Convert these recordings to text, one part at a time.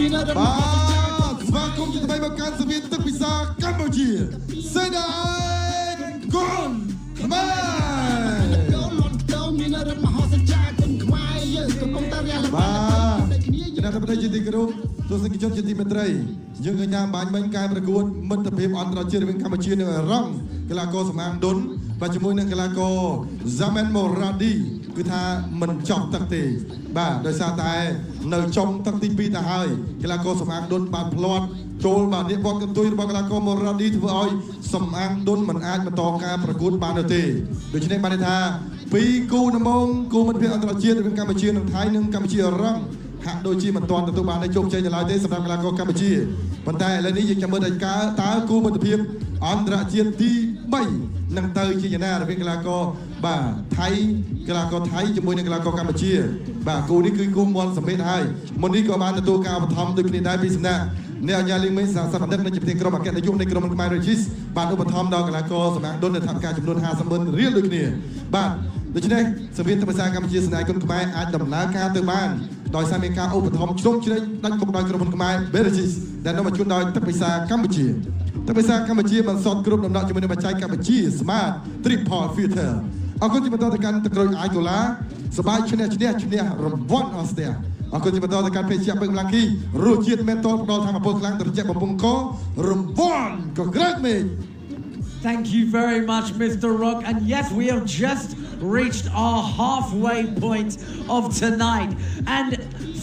ស្វាគមន៍ជាថ្មីមកកាន់សភាទឹកពិសាកម្ពុជាសេនាកុនខ្មែរគណៈប្រតិជាទីគោរពទស្សនិកជនជាទីមេត្រីយើងឃើញថាបាញ់មិញការប្រកួតមិត្តភាពអន្តរជាតិរវាងកម្ពុជានិងអារ៉ង់កីឡាករសម្អាងឌុនបាទជាមួយនឹងកីឡាករ Zaman Moradi គឺថាមិនចប់ទឹកទេបាទដោយសារតែនៅចុងទឹកទី2ទៅហើយកីឡាករសម្អាងឌុនបានផ្លាត់ចូលបាទនេះវត្តកន្ទុយរបស់កីឡាករ Moradi ធ្វើឲ្យសម្អាងឌុនមិនអាចបន្តការប្រកួតបាននោះទេដូច្នេះបានន័យថាពីគូដំបូងគូមិត្តភាពអន្តរជាតិរវាងកម្ពុជានិងថៃនិងកម្ពុជាអារ៉ង់ហាក់ដូចជាមិនទាន់ទទួលបានជោគជ័យនៅឡើយទេសម្រាប់កីឡាករកម្ពុជាប៉ុន្តែឥឡូវនេះយើងចាំមើលថាតើគូមិត្តភាពអន្តរជាតិទី3នឹងទៅជាយ៉ាងណារវាងកីឡាករបាទថៃកីឡាករថៃជាមួយនឹងកីឡាករកម្ពុជាបាទគូនេះគឺគូមាន់សម្បេតហើយមុននេះក៏បានទទួលការឧបត្ថម្ភដូចគ្នាដែរពីសំណាក់អ្នកអាជ្ញាលីងមេសាសបណ្ឌិតនៃប្រទេសក្រុមអគ្គនាយកនៃក្រុមខ្មែរ Regis បានឧបត្ថម្ភដល់កីឡាករសម្អាងឌុននៅថវិកាចំនួន 50,000 រៀលដូចគ្នាបាទដូច្នេះសភាទឹកភាសាកម្ពុជាសេនាគុណខ្មែរអាចដំណើរការទៅបានដោយសារមានការឧបត្ថម្ភជ្រុំជ្រែកដាច់មុខដោយក្រុមហ៊ុនខ្មែរ Regis ដែលនាំមកជួយដោយទឹកភាសាកម្ពុជាទឹកភាសាកម្ពុជាបានសតគ្រប់ដំណក់ជាមួយនឹងបច្ចេកកម្ពុជា Smart Triple Filter អរគុណជាបន្តទៅកាន់ទឹកក្រូចអាយកូឡាសប្បាយឈ្នះរង្វាន់អស់ស្ទះអរគុណជាបន្តទៅកាន់ភេសជ្ជៈពឹងឡាំងគីរសជាតិមែនតលផ្ដល់ថាមពលខ្លាំងត្រជាក់បំពង់ករង្វាន់ក៏ក្រើកមេឃ Thank you very much, Mr. Rock. And yes, we have just reached our halfway point of tonight. And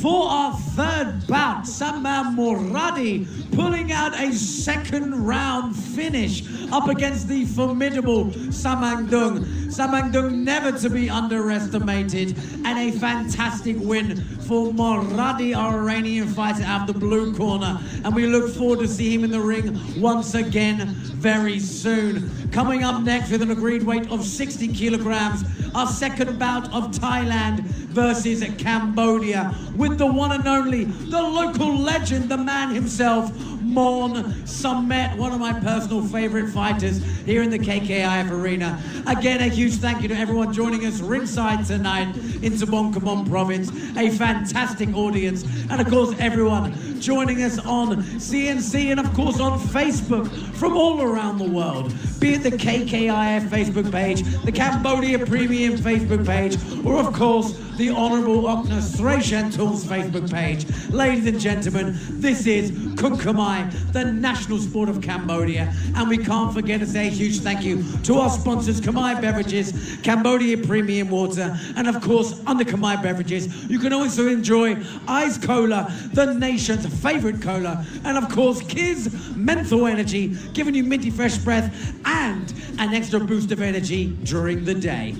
for our third bout, Zaman Moradi pulling out a second round finish up against the formidable Samangdung. Samangdung never to be underestimated, and a fantastic win for Moradi, our Iranian fighter out of the blue corner. And we look forward to see him in the ring once again very soon. Coming up next with an agreed weight of 60 kilograms, our second bout of Thailand versus Cambodia with the one and only, the local legend, the man himself, Mon Samet, one of my personal favorite fighters here in the KKIF arena. Again, a huge thank you to everyone joining us ringside tonight in Sabon Kamon province. A fantastic audience. And of course, everyone joining us on CNC and of course on Facebook from all around the world. Be it the KKIF Facebook page, the Cambodia Premium Facebook page, or of course, the Honourable Okna Srejentul's Facebook page. Ladies and gentlemen, this is Kunkamai, the national sport of Cambodia. And we can't forget to say a huge thank you to our sponsors, Kamai Beverages, Cambodia Premium Water, and of course, under Kamai Beverages, you can also enjoy Ice Cola, the nation's favourite cola, and of course, Kiz Menthol Energy, giving you minty fresh breath and an extra boost of energy during the day.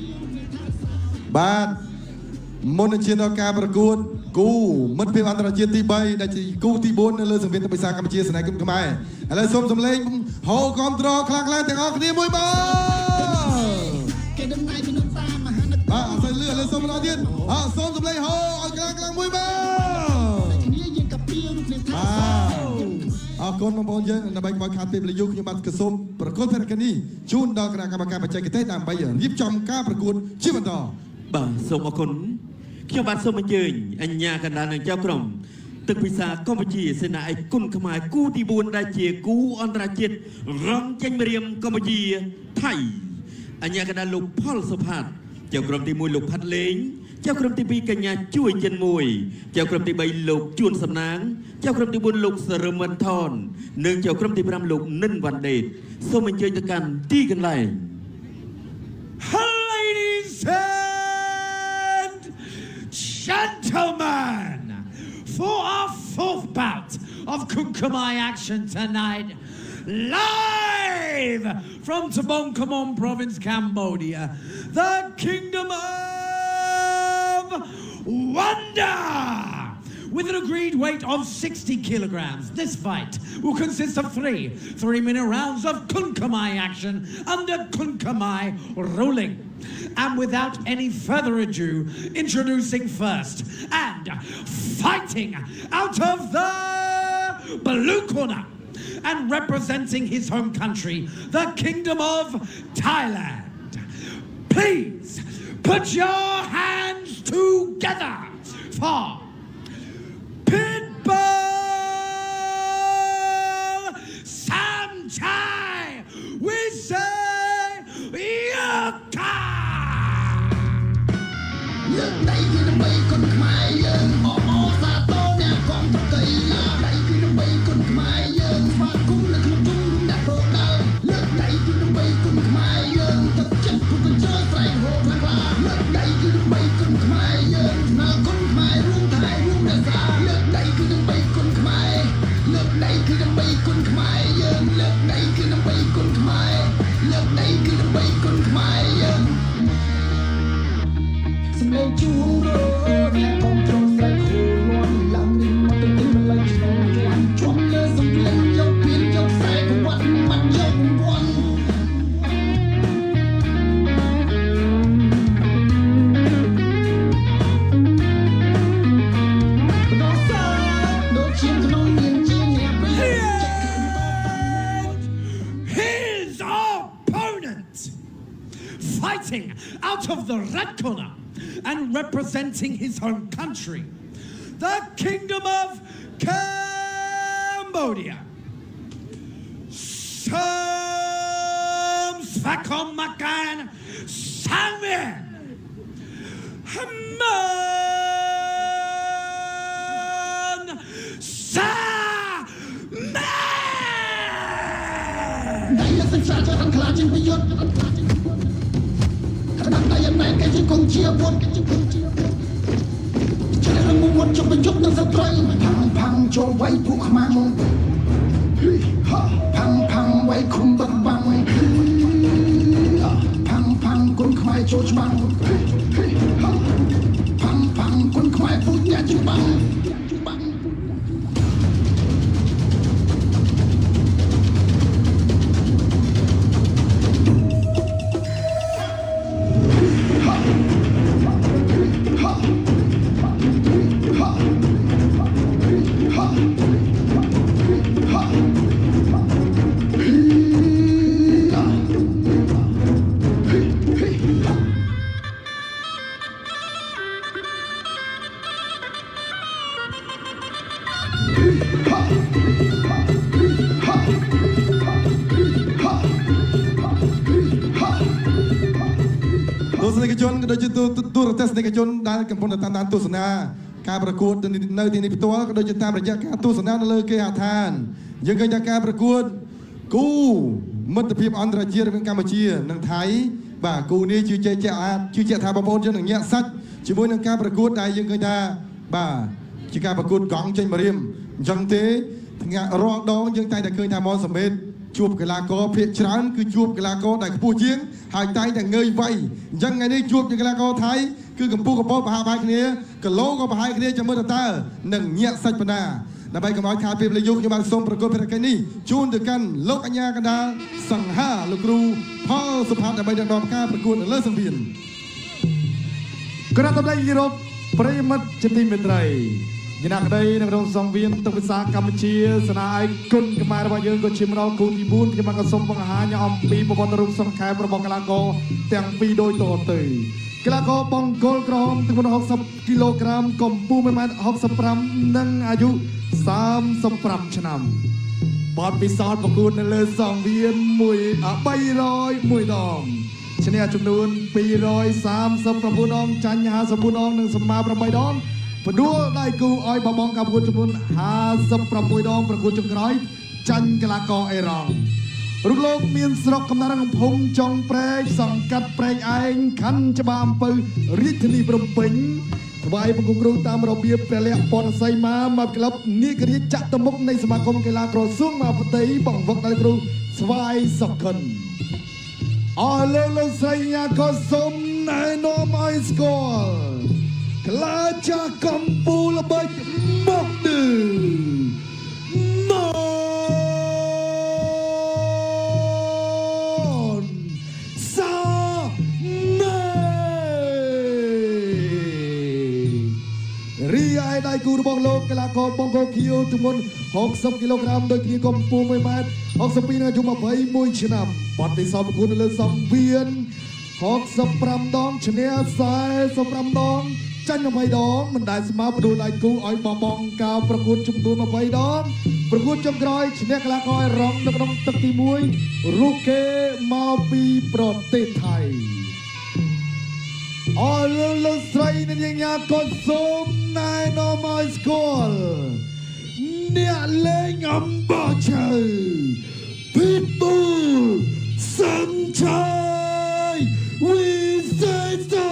But មុននឹងឈានដល់ការប្រកួតគូមិត្តភាពអន្តរជាតិទី3ដែលជាគូទី4នៅលើសង្វៀនទឹកភាសាកម្ពុជាសេនាគុណខ្មែរឥឡូវសូមសម្លេងហៅគាំទ្រខ្លាំងៗទាំងអស់គ្នាមួយបងគេដំណើរពីនោះតាមមហានគរបាទអត់ស្អីលឿនឥឡូវសូមម្ដងទៀតសូមសម្លេងហៅឲ្យខ្លាំងៗមួយបងគ្នាយើងកាពីរូបនេះថាអរគុណបងប្អូនយើងដើម្បីកុំឲ្យខាតពេលវេលាយូរខ្ញុំបាទក៏សូមប្រកួតភារកិច្ចនេះជូនដល់គណៈកម្មការបច្ចេកទេសដើម្បីរៀបចំការប្រកួតជាបន្តបាទសូមអរគុណខ្ញុំបាទសូមអញ្ជើញអញ្ញាកណ្ដាលនឹងចៅក្រមទឹកពិសាកម្ពុជាសេនាឯកគុណខ្មែរគូទី4ដែលជាគូអន្តរជាតិរងចេញម្រាមកម្ពុជាថៃអញ្ញាកណ្ដាលលោកផលសុផាតចៅក្រមទី1លោកផាត់លេងចៅក្រមទី2កញ្ញាជួយចិន1ចៅក្រមទី3លោកជួនសំណាងចៅក្រមទី4លោកសរមន្ថននិងចៅក្រមទី5លោកនិនវ៉ាន់ដេតសូមអញ្ជើញទៅកាន់ទីកន្លែង Ladies and gentlemen, for our fourth bout of Kunkamai action tonight, live from Tabong Kamon province, Cambodia, the Kingdom of Wonder. With an agreed weight of 60 kilograms, this fight will consist of three-minute rounds of Kunkamai action under Kunkamai ruling. And without any further ado, introducing first and fighting out of the blue corner and representing his home country, the Kingdom of Thailand. Please put your hands together for Pitbull គឺដើម្បីគុណខ្មែរយើងលើកដៃគឺដើម្បីគុណខ្មែរលើកដៃគឺដើម្បីគុណខ្មែរយើងសម្លេងជួងរត់អ្នកកំត្រងស្រែកហូរលាន់ឡើងនេះមកទៅទីម្លេះឆ្លងជាន់ជាប់លើសម្លេងយកពៀនយកខ្សែកវត្តមិនយកវ័នFighting out of the red corner and representing his home country, the Kingdom of Cambodia. Som Svakom Makan Sangmen Haman Sa Man គេជាកងជាវត្តចេះរងវត្តជប់បញ្ចុកនឹងសត្រូវផាំងចូលវាយពួកខ្មាំងផាំងវាយគុំបាត់បាំងផាំងគុនខ្មែរចូលច្បាំងផាំងគុនខ្មែរពូជអ្នកច្បាំងទស្សនិកជនក៏ដូចជាទូរទស្សនិកជនដែលកំពុងតែតាមដានទស្សនាការប្រកួតនៅទីនេះផ្ទាល់ក៏ដូចជាតាមរយៈការទស្សនានៅលើគេហដ្ឋានយើងឃើញថាការប្រកួតគូមិត្តភាពអន្តរជាតិរវាងកម្ពុជានិងថៃបាទគូនេះជឿជាក់ថាបងប្អូនយើងនឹងញាក់សាច់ជាមួយនឹងការប្រកួតដែលយើងឃើញថាបាទជាការប្រកួតកង់ចេញម្រាមអញ្ចឹងទេរាល់ដងយើងតែងតែឃើញថាមនសមេតជួបកីឡាករភាគច្រើនគឺជួបកីឡាករដែលខ្ពស់ជាងហើយតែងតែងើយវៃអញ្ចឹងថ្ងៃនេះជួបកីឡាករថៃគឺកម្ពុជាកម្ពុជាប្រហាក់ប្រហែលគ្នាគីឡូក៏ប្រហែលគ្នាចាំមើលតើនឹងញាក់សាច់ប៉ុណ្ណាដើម្បីកុំឲ្យខាតពេលវេលាយូរខ្ញុំបានសូមប្រកួតភារកិច្ចនេះជូនទៅកាន់លោកអញ្ញាកណ្ដាលសង្ហាលោកគ្រូផលសុផាតដើម្បីដឹកនាំការប្រកួតនៅលើសង្វៀនគណៈតំណែងយុរ៉ុបប្រិមិត្តជាទីមេត្រីយនាក្តីនៅក្នុងសង្វៀនទឹកភាសាកម្ពុជាស្នាឯកគុណខ្មែររបស់យើងក៏ជាមរលគូទី4ខ្ញុំបានក៏សូមបង្ហាញអំពីប្រវត្តិរូបសង្ខេបរបស់កីឡាករទាំងពីរដូចតទៅកីឡាករបង្គោលក្រហមទម្ងន់60គីឡូក្រាមកម្ពស់1.65 ម៉ែត្រនិងអាយុ35ឆ្នាំបទពិសោធន៍ប្រកួតនៅលើសង្វៀន301ដងឈ្នះចំនួន239ដងចាញ់54ដងនិងសម្មា8ដងផ្ដួលដៃគូឲ្យបបងការប្រកួតចំនួន56ដងប្រកួតចុងក្រោយចាញ់កីឡាករអេរ៉ង់រូបលោកមានស្រុកកំណើតក្នុងភូមិចុងព្រែកសង្កាត់ព្រែកឯងខណ្ឌច្បារអំពៅរាជធានីភ្នំពេញថ្វាយបង្គំគ្រូតាមរបៀបព្រះលក្ខណ៍ពណ៌សីមាមកក្លឹបនាគរាជចតុមុខនៃសមាគមកីឡាក្រសួងមហាផ្ទៃបង្វឹកដោយគ្រូស្វាយសុខិនអស់លោកស្រីញាក៏សូមណែនាំឲ្យស្គាល់ក្លាចាស់កម្ពុជាល្បិចមកឌឺដៃគូរបស់លោកកីឡាករបង្គោលខៀវទម្ងន់60គីឡូក្រាមដោយគ្នាកម្ពស់1.62 ម៉ែត្រអាយុ21ឆ្នាំបទពិសោធន៍ប្រកួតនៅលើសង្វៀន65ដងឈ្នះ45ដងចាញ់20ដងមិនដែលស្មើផ្ដួលដៃគូឲ្យបបងការប្រកួតចំនួន20ដងប្រកួតចុងក្រោយឈ្នះកីឡាករអេរ៉ង់នៅក្នុងទឹកទី1រូគេមកពីប្រទេសថៃអរលោកស្រីនិងយាយញាក៏សូមណែនាំឲ្យស្គាល់អ្នកលេងអំបោះឈើ Pitbull Sunshine Wiseto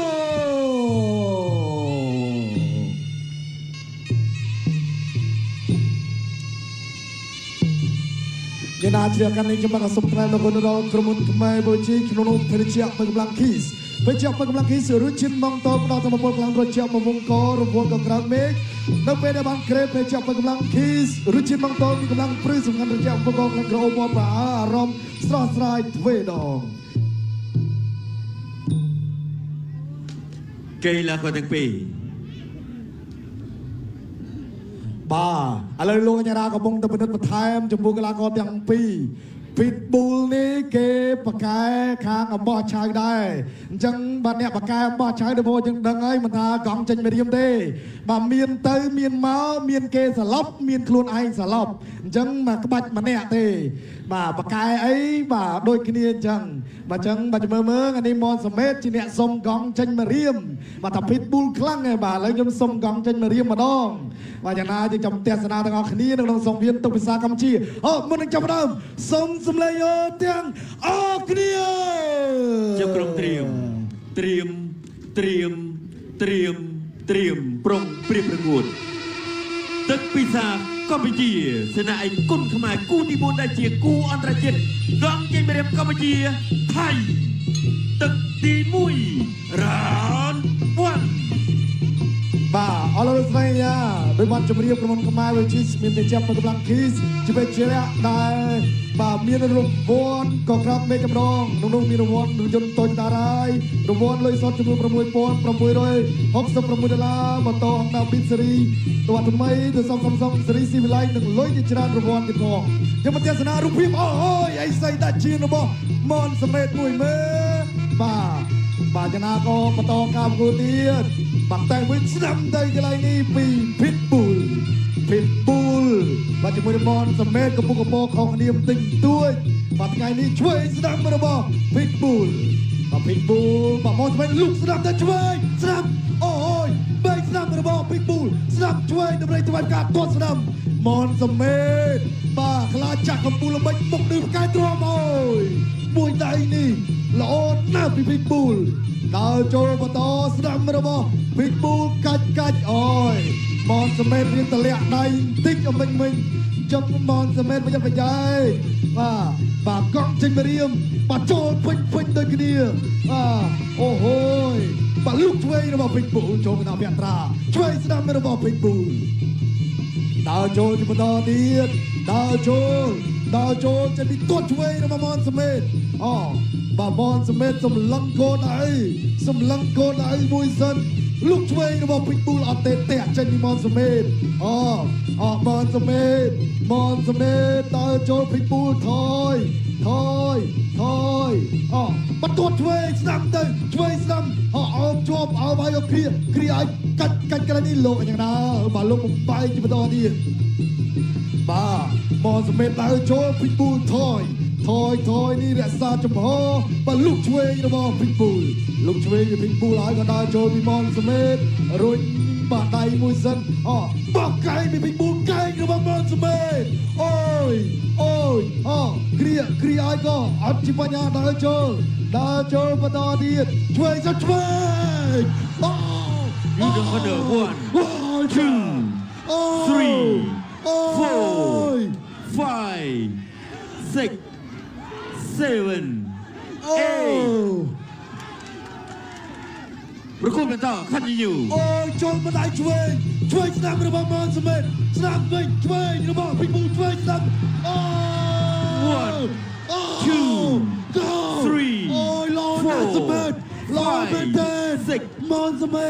ទ យានាជាកាន់នេះខ្ញុំបានសុំថ្លែងដល់គុណដល់ក្រុមខ្មែរបូជាក្នុងនោះភេទជ្ជៈកម្លាំងគីសភេទជ្ជៈកម្លាំងគីសរុជិនមកតបដល់သမពលខ្លាំងរជ្ជៈមកវងករវល់ក៏ក្រៅមេឃនៅពេលដែលបានក្រេបភេទជ្ជៈកម្លាំងគីសរុជិនមកតបកម្លាំងព្រឺសំខាន់រជ្ជៈមកខ្លាំងក្រអូបបអារម្មណ៍ស្រស់ស្រាយទ្វេដង កីឡាករទាំងពីរ បាទឥឡូវលោកអាចារ្យកំពុងតែពិនិត្យបន្ថែមចំពោះកីឡាករទាំងពីរ Pitbull នេះគេបកែខាងអំបោះឆៅដែរអញ្ចឹងបាទអ្នកបកែអំបោះឆៅដូចមកយើងដឹងហើយមិនថាកង់ចេញមេរៀមទេបាទមានទៅមានមកមានគេសឡប់មានខ្លួនឯងសឡប់អញ្ចឹងមកក្បាច់ម្នាក់ទេបាទបកែអីបាទដូចគ្នាអញ្ចឹងបាទអញ្ចឹងបាទមើលអានេះមនសមេតជាអ្នកសុំកង់ចេញមេរៀមបាទថា Pitbull ខ្លាំងហើយបាទឥឡូវខ្ញុំសុំកង់ចេញមេរៀមម្ដងបាទយ៉ាងណាយើងចាំទស្សនាទាំងអស់គ្នានៅក្នុងសង្វៀនទុកភាសាកម្ពុជាអូមុននឹងចាប់ផ្ដើមសុំសម្លេងយោទាំងអស់គ្នា ជាក្រុមត្រៀមប្រុងព្រៀបប្រកួតទឹកពិសាកម្ពុជាសេនាឯកគុណខ្មែរគូទី4ដែលជាគូអន្តរជាតិរងចេញមេរៀមកម្ពុជាថៃទឹកទី1 round 1 បាទអរលោកស្រីយ៉ាដោយបានជម្រាបក្រុមខ្មែរវិជាមានតែចាប់កម្លាំងគីសជាបេជារៈដែលបាទមានរង្វាន់ក៏ក្រាបមេចម្ដងក្នុងនោះមានរង្វាន់រថយន្តតូចតារាយរង្វាន់លុយសុទ្ធចំនួន$6,666ម៉ូតូ Honda Beat Series តវ៉ាថ្មីទៅសំ Series Civilized និងលុយជាច្រើនរង្វាន់ទៀតផងខ្ញុំមកទស្សនារូបភាពអូយអីស័យតាជារបស់មនសមេតមួយមើលបាទចំណាក៏បន្តការប្រកួតទៀតបាទតែវិញស្ដាំទៅកន្លែងនេះពី Pitbull បាទជាមួយនឹងមនសមេតកំពុងកំពខុសគ្នាបន្តិចបន្តួចបាទថ្ងៃនេះឆ្វេងស្ដាំរបស់ Pitbull បាទ Pitbull បាទមនសមេតលុកស្ដាំទៅឆ្វេងស្ដាំអូយបែកស្ដាំរបស់ Pitbull ស្ដាំឆ្វេងដើម្បីធ្វើការទាត់ស្ដាំមនសមេតបាទខ្លាចាក់កំពូលល្បិចមុខនឹងផ្កាយទ្រាំអើយមួយដៃនេះល្អណាស់ពី Pitbull ដើរចូលបន្តស្ដាំរបស់ Pitbull កាច់អូយមនសមេតរៀនតម្លាក់ដៃតិចមិញចុកមនសមេតប្រយ័ត្នប្រយែងបាទកង់ចេញមករៀមបាទចូលពេញដូចគ្នាអូហូយបាទលុកឆ្វេងរបស់ Pitbull ចូលកណ្ដាលភត្រាឆ្វេងស្ដាំរបស់ Pitbull ដើរចូលជាបន្តទៀតដើរចូលចេញពីទាត់ឆ្វេងរបស់មនសមេតបាទមនសមេតសម្លឹងកូនអីមួយសិនលុកឆ្វេងរបស់ Pitbull អត់ទេតែចេញពីមនសមេតមនសមេតដើរចូល Pitbull ថយបាត់ទាត់ឆ្វេងស្ដាំទៅឆ្វេងស្ដាំអោបជាប់អោបឲ្យគ្រាឲ្យកាច់កន្លែងនេះលោកយ៉ាងណាបាទលោកបំបែកជាបន្តទៀតបាទមនសមេតដើរចូល Pitbull ថយនេះរក្សាចំហបាទលុកឆ្វេងរបស់ Pitbull លុកឆ្វេងពី Pitbull ហើយក៏ដើរចូលពីមនសមេតរួចបាទដៃមួយសិនបោកកែងពី Pitbull កែងរបស់មនសមេតអូយគ្រាឲ្យក៏អត់ជាបញ្ហាដើរចូលបន្តទៀតឆ្វេងYou don't order 1 2 3 4 5 6 7 8ប្រគំបន្ត continue ចូលបណ្ដៃឆ្វេងស្ដាំរបស់មនសមេតស្ដាំវិញឆ្វេងរបស់ Pitbull ឆ្វេងស្ដាំ 1 2 3 4 5 6 មនសមេត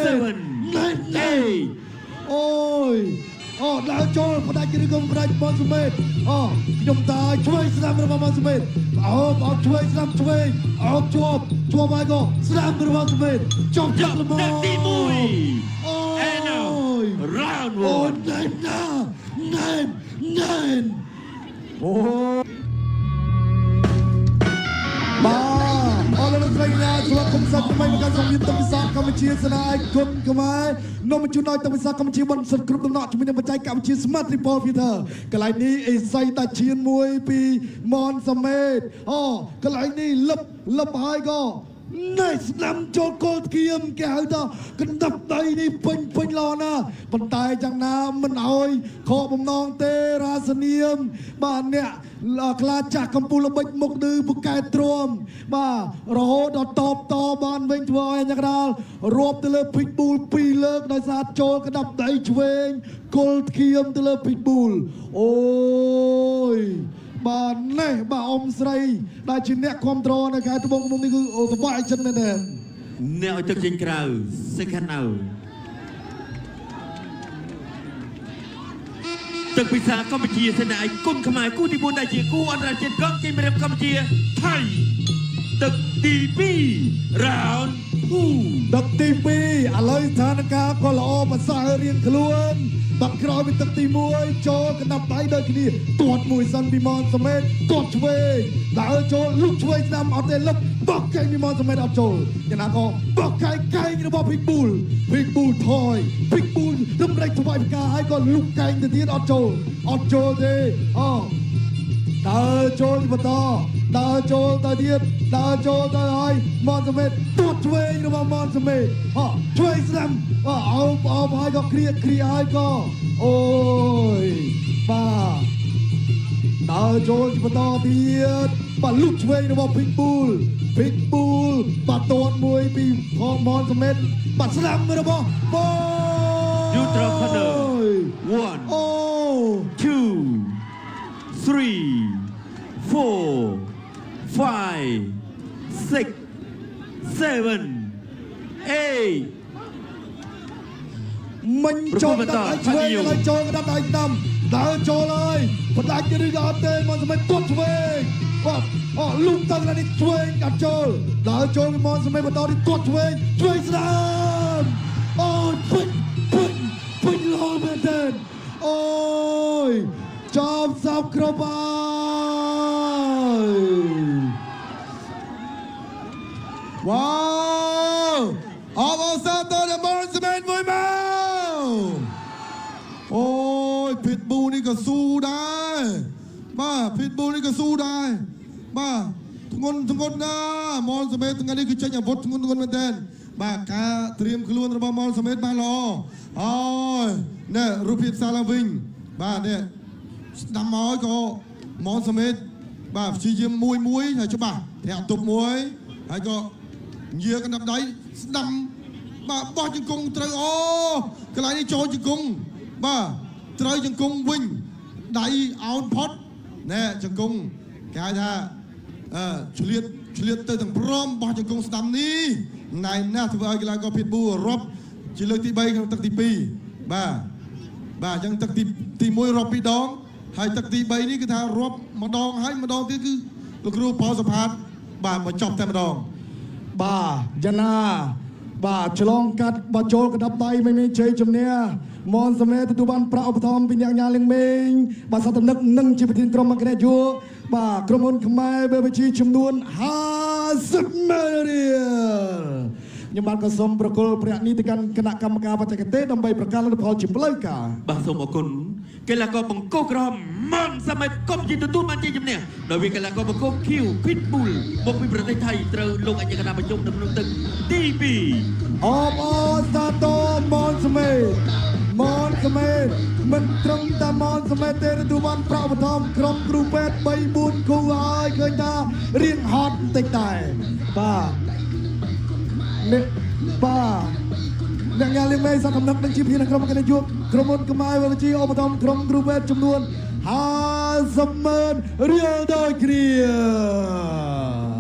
7 8 ដើរចូលបណ្ដាច់ឬក៏បណ្ដាច់មនសមេតខ្ញុំតាឆ្វេងស្ដាំរបស់មនសមេតអោបឆ្វេងស្ដាំឆ្វេងអោបជាប់ហើយក៏ស្ដាំរបស់មនសមេតចប់ចាក់ល្មមទី1 and now round 1 nine បាទអរលោកស្រីណាស្វាគមន៍សាច់ថ្មីមកកាន់សង្វៀនទឹកវិសាកម្ពុជាសេនាឯកគុណខ្មែរនាំមកជូនដល់ទឹកវិសាកម្ពុជាបានសិទ្ធិគ្រប់ដំណក់ជាមួយនឹងបច្ចេកវិទ្យា Smart Triple Filter កន្លែងនេះអេស័យតាឈានមួយពីមនសមេតកន្លែងនេះលឹបហើយក៏ ណែស្ដាំចូលគល់គៀមគេហៅថាកណ្ដាប់ដៃនេះពេញល្អណាស់ប៉ុន្តែយ៉ាងណាមិនអោយខកបំណងទេរាសនាមបាទអ្នកខ្លាចាស់កម្ពុជាល្បិចមុខឌឺពូកែទ្រាំបាទរហូតដល់តបបានវិញធ្វើឲ្យអ្នកដាល់រាប់ទៅលើភិកប៊ូល2លើកដោយសារចូលកណ្ដាប់ដៃឆ្វេងគល់គៀមទៅលើភិកប៊ូលអូយបាទនេះបាទអ៊ំស្រីដែលជាអ្នកគ្រប់គ្រងនៅខេត្តត្បូងឃ្មុំនេះគឺសប្បាយចិត្តមែនទេអ្នកឲ្យទឹកចេញក្រៅ second out ទឹកពិសាកម្ពុជាសេនាឯកគុណខ្មែរគូទី4ដែលជាគូអន្តរជាតិកងជ័យមេរៀបកម្ពុជាថៃទឹកទី2 round 2ទឹកទី2ឥឡូវស្ថានភាពក៏ល្អប្រសើររៀងខ្លួនបាត់ក្រោយពីទឹកទី1ចូលកណ្ដាប់ដៃដូចគ្នាទាត់មួយសិនពីមនសមេតទាត់ឆ្វេងដើរចូលលុកឆ្វេងស្ដាំអត់ទេលឹកបោះកែងពីមនសមេតអត់ចូលយ៉ាងណាក៏បោះកែងរបស់ភិកប៊ូលថយភិកប៊ូលរំលែកថ្វាយផ្កាហើយក៏លុកកែងទៅទៀតអត់ចូលទេអូដើរចូលបន្តដើរចូលទៅទៀតដើរចូលទៅហើយមនសមេតទាត់ឆ្វេងរបស់មនសមេតឆ្វេងស្ដាំអោបហើយក៏គ្រាហើយក៏អូយបាទដើរចូលបន្តទៀតបាទលុកឆ្វេងរបស់ភិកប៊ូលបាទទាត់មួយពីផងមនសមេតបាទស្ដាំរបស់បូ You drop corner 1 2 3 4 5 6 7 8មិនចូលដល់ឆ្វេងហើយចូលដល់ដៃស្ដាំដើរចូលហើយបណ្ដាច់ឬក៏អត់ទេមកសម្រាប់ទាត់ឆ្វេងបាទលុកទៅនេះឆ្វេងអត់ចូលដើរចូលពីមកសម្រាប់បន្តនេះទាត់ឆ្វេងស្ដាំអូយពេញលោមែនទេអូយចាប់សាប់គ្រប់ហើយវ៉ាវអបអសាទរដល់មនសមេតមួយមកអូយភិតប៊ូនេះក៏ស៊ូដែរបាទភិតប៊ូនេះក៏ស៊ូដែរបាទធ្ងន់ណាមនសមេតថ្ងៃនេះគឺចេញអាវុធធ្ងន់មែនទែនបាទការត្រៀមខ្លួនរបស់មនសមេតបានល្អអូយណែរូបភាពសាឡើងវិញបាទនេះស្ដាំមកក៏មនសមេតបាទព្យាយាមមួយហើយច្បាស់ធាក់ទប់មួយហើយក៏ញាកណ្ដាប់ដៃស្ដាំបាទបោះជង្គង់ត្រូវអូកន្លែងនេះចូលជង្គង់បាទត្រូវជង្គង់វិញដៃអោនផុតណែជង្គង់គេហៅថាឆ្លៀតទៅទាំងព្រមបោះជង្គង់ស្ដាំនេះណែណាស់ធ្វើឲ្យកីឡាករភិតប៊ូរាប់ជាលើកទី3ក្នុងទឹកទី2បាទអញ្ចឹងទឹកទី1រាប់2ដងហើយទឹកទី3នេះគឺថារាប់ម្ដងហើយម្ដងទៀតគឺលោកគ្រូផលសុផាតបាទមកចប់តែម្ដងបាទយ៉ាណាបាទឆ្លងកាត់បោះចូលកណ្ដាប់ដៃមិនមានជ័យជំនះមនសមេទទួលបានប្រាក់ឧបត្ថម្ភពីអ្នកញ៉ាលៀងមេងបាទសត្វទំនឹកនិងជាប្រធានក្រុមមកណែយុបាទក្រុមហ៊ុនខ្មែរ BBG ចំនួន50ម៉ឺនរៀលខ្ញុំបានក៏សូមប្រគល់ប្រាក់នេះទៅកាន់គណៈកម្មការបច្ចេកទេសដើម្បីប្រកាសលទ្ធផលជាផ្លូវការបាទសូមអរគុណកីឡាករបង្គោលក្រហមម៉នសមេតកម្ពុជាទទួលបានជ័យជំនះដោយវាកីឡាករបង្គោលឃីវភិតប៊ូលមកពីប្រទេសថៃត្រូវលោកអញ្ញកណ្ដាលប្រជុំនៅក្នុងទឹកទី2អបអរសាទរមនសមេតមិនត្រឹមតែមនសមេតទេទទួលបានប្រាក់ឧបត្ថម្ភក្រុមគ្រូពេទ្យ 3-4 គូហើយឃើញថារៀងហត់បន្តិចដែរបាទនេះបាទអ្នកញ៉ាលីមេសកម្មនឹងជាភារក្រុមគណៈយុវក្រុមហ៊ុនខ្មែរ BBG ឧបត្ថម្ភក្រុមគ្រូពេទ្យចំនួន50ម៉ឺនរៀលដោយគ្រា